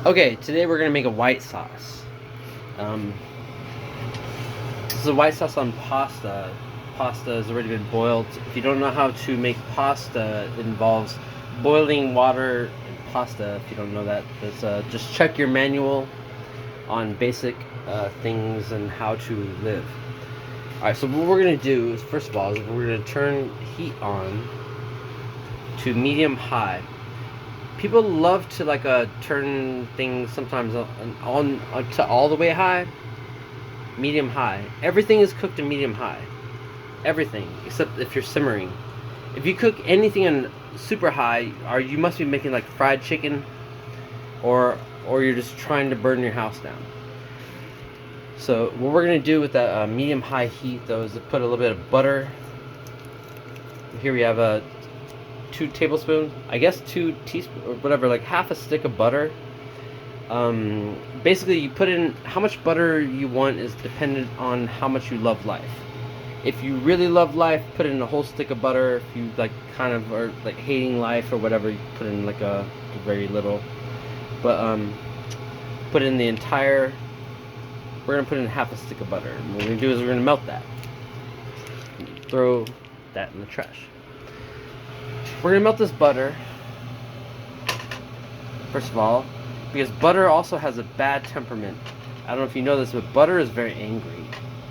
Okay, today we're gonna make a white sauce. Um, this is a white sauce on pasta. Pasta has already been boiled. If you don't know how to make pasta, it involves boiling water and pasta. If you don't know that, just check your manual on basic things and how to live. All right, so what we're gonna do is, first of all, is we're gonna turn heat on to medium high. People love to turn things sometimes on to all the way high, medium high. Everything is cooked in medium high. Everything except if you're simmering. If you cook anything in super high, or you must be making like fried chicken, or you're just trying to burn your house down. So what we're gonna do with that medium high heat though is to put a little bit of butter. Here we have a 2 tablespoons, I guess 2 teaspoons or whatever, like half a stick of butter. Basically, you put in how much butter you want is dependent on how much you love life. If you really love life, put in a whole stick of butter. If you kind of are hating life or whatever, you put in a very little. But put in the entire. We're gonna put in half a stick of butter. And what we're gonna do is we're gonna melt that. Throw that in the trash. We're gonna melt this butter. First of all, because butter also has a bad temperament. I don't know if you know this, but butter is very angry.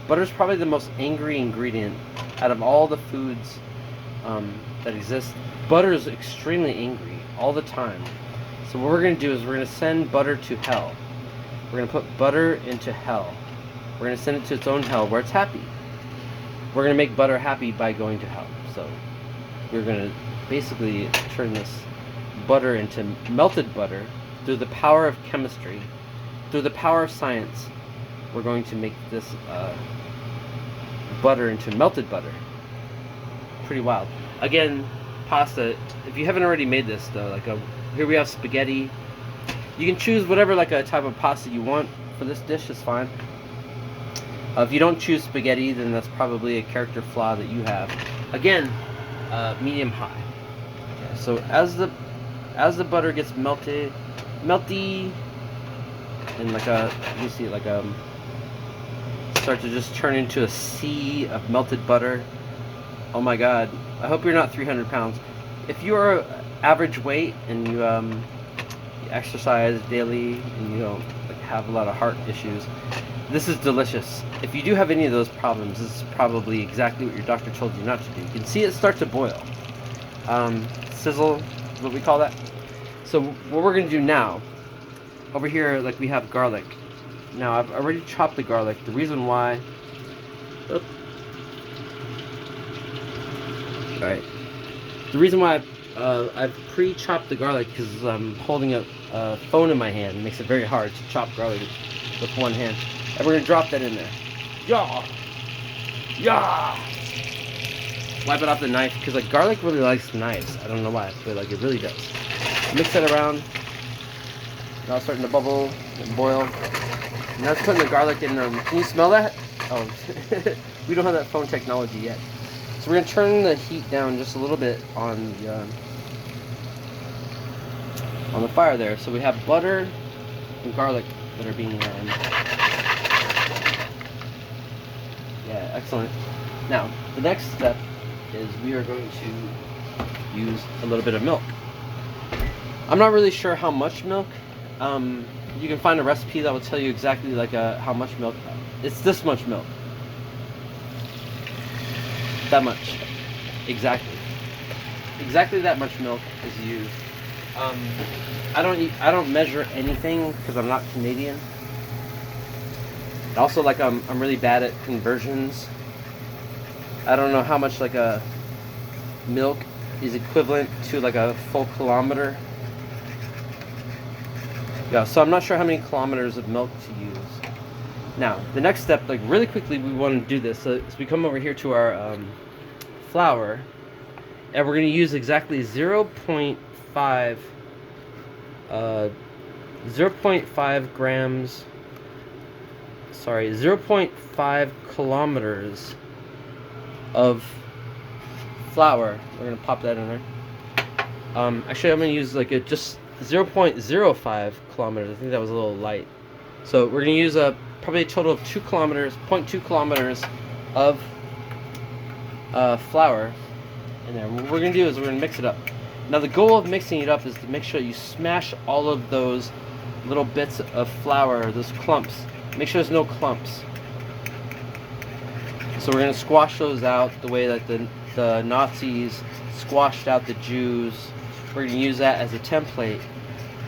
Butter is probably the most angry ingredient out of all the foods that exist. Butter is extremely angry all the time. So what we're going to do is we're going to send butter to hell. We're going to put butter into hell. We're going to send it to its own hell where it's happy. We're going to make butter happy by going to hell. So we're going to basically turn this butter into melted butter through the power of chemistry, through the power of science. We're going to make this butter into melted butter. Pretty wild. Again, pasta. If you haven't already made this though, here we have spaghetti. You can choose whatever a type of pasta you want for this dish. Is fine. If you don't choose spaghetti, then that's probably a character flaw that you have. Again, medium high. Okay, so as the butter gets melty, and you see start to just turn into a sea of melted butter. Oh my god, I hope you're not 300 pounds. If you are average weight and you exercise daily and you don't have a lot of heart issues, this is delicious. If you do have any of those problems, this is probably exactly what your doctor told you not to do. You can see it start to boil. Sizzle is what we call that. So what we're going to do now, over here, we have garlic. Now I've already chopped the garlic. The reason why, alright, the reason why I've pre-chopped the garlic because I'm holding a phone in my hand. It makes it very hard to chop garlic with one hand. And we're going to drop that in there. Yeah! Yeah! Wipe it off the knife because garlic really likes knives. I don't know why, but it really does. Mix it around. Now it's starting to bubble and boil. Now it's putting the garlic in. Can you smell that? Oh, we don't have that phone technology yet. So we're gonna turn the heat down just a little bit on the fire there. So we have butter and garlic that are being yeah, excellent. Now the next step is we are going to use a little bit of milk. I'm not really sure how much milk. You can find a recipe that will tell you exactly how much milk. It's this much milk. That much. Exactly that much milk is used. I don't measure anything because I'm not Canadian. And also I'm really bad at conversions. I don't know how much a milk is equivalent to a full kilometer. Yeah, so I'm not sure how many kilometers of milk to use. Now, the next step, really quickly, we want to do this. So we come over here to our flour, and we're going to use exactly 0.5 grams. Sorry, 0.5 kilometers of flour. We're going to pop that in there. Actually, I'm going to use just 0.05 kilometers. I think that was a little light. So we're gonna use probably a total of 2 kilometers, 0.2 kilometers of flour in there. What we're gonna do is we're gonna mix it up. Now the goal of mixing it up is to make sure you smash all of those little bits of flour, those clumps. Make sure there's no clumps. So we're gonna squash those out the way that the Nazis squashed out the Jews. We're gonna use that as a template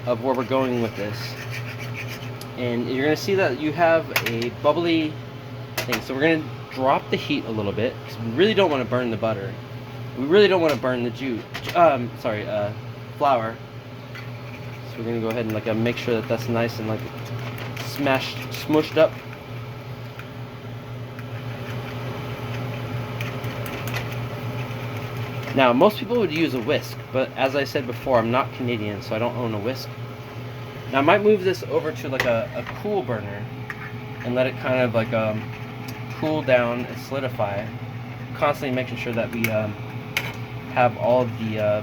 of where we're going with this. And you're gonna see that you have a bubbly thing. So we're gonna drop the heat a little bit because we really don't want to burn the butter. We really don't want to burn the flour. So we're gonna go ahead and like make sure that that's nice and like smushed up. Now, most people would use a whisk, but as I said before, I'm not Canadian, so I don't own a whisk. Now, I might move this over to like a cool burner and let it kind of like cool down and solidify, constantly making sure that we have all of the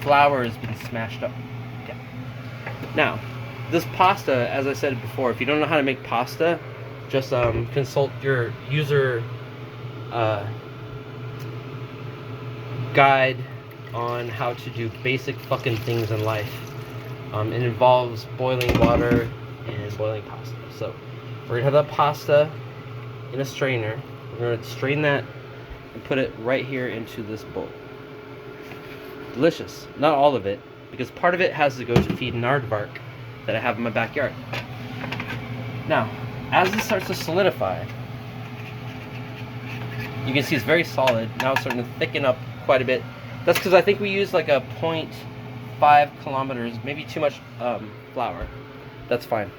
flour has been smashed up. Okay. Now, this pasta, as I said before, if you don't know how to make pasta, just consult your user guide on how to do basic fucking things in life. It involves boiling water and boiling pasta. So we're gonna have that pasta in a strainer. We're gonna strain that and put it right here into this bowl. Delicious. Not all of it, because part of it has to go to feed an aardvark that I have in my backyard. Now, as this starts to solidify, you can see it's very solid. Now it's starting to thicken up quite a bit. That's because I think we used like a 0.5 kilometers, maybe too much flour. That's fine.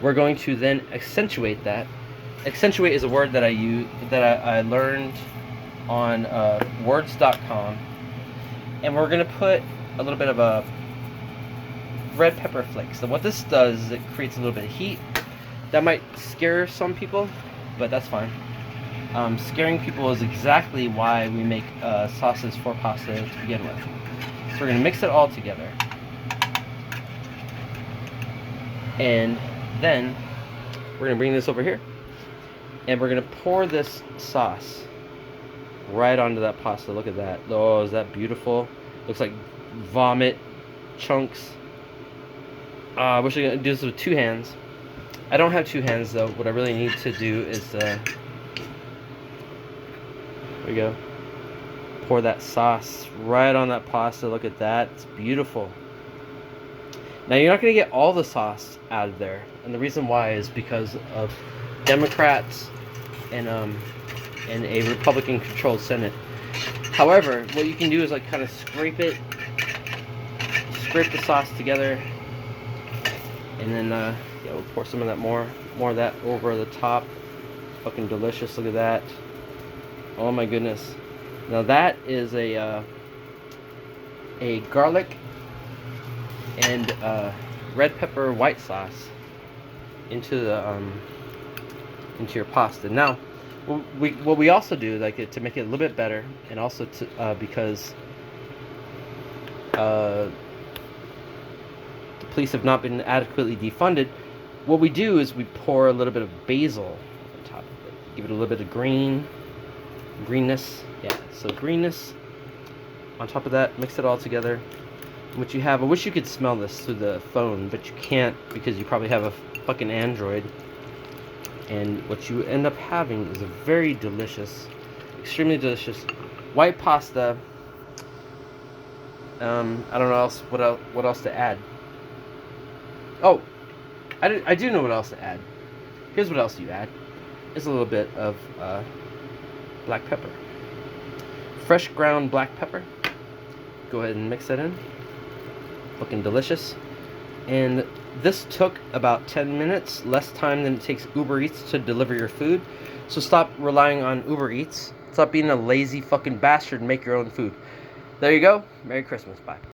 We're going to then accentuate that. Accentuate is a word that I learned on words.com, and we're gonna put a little bit of a red pepper flakes. So what this does is it creates a little bit of heat. That might scare some people, but that's fine. Scaring people is exactly why we make sauces for pasta to begin with. So we're going to mix it all together. And then we're going to bring this over here. And we're going to pour this sauce right onto that pasta. Look at that. Oh, is that beautiful? Looks like vomit chunks. I wish I could do this with 2 hands. I don't have 2 hands though. What I really need to do is there we go. Pour that sauce right on that pasta. Look at that. It's beautiful. Now you're not going to get all the sauce out of there, and the reason why is because of Democrats and a Republican-controlled Senate. However, what you can do is like kind of scrape the sauce together, and then yeah, we'll pour some of that more of that over the top. Fucking delicious. Look at that. Oh my goodness. Now that is a garlic and red pepper white sauce into the into your pasta. Now, what we also do, like to make it a little bit better, and also to because the police have not been adequately defunded, what we do is we pour a little bit of basil on top of it, give it a little bit of greenness. Yeah, so greenness on top of that. Mix it all together. What you have, I wish you could smell this through the phone, but you can't because you probably have a fucking Android. And what you end up having is a very delicious, extremely delicious white pasta. I don't know what else to add. Oh, I do know what else to add. Here's what else you add. It's a little bit of black pepper. Fresh ground black pepper. Go ahead and mix that in. Looking delicious. And this took about 10 minutes, less time than it takes Uber Eats to deliver your food. So stop relying on Uber Eats. Stop being a lazy fucking bastard and make your own food. There you go. Merry Christmas. Bye.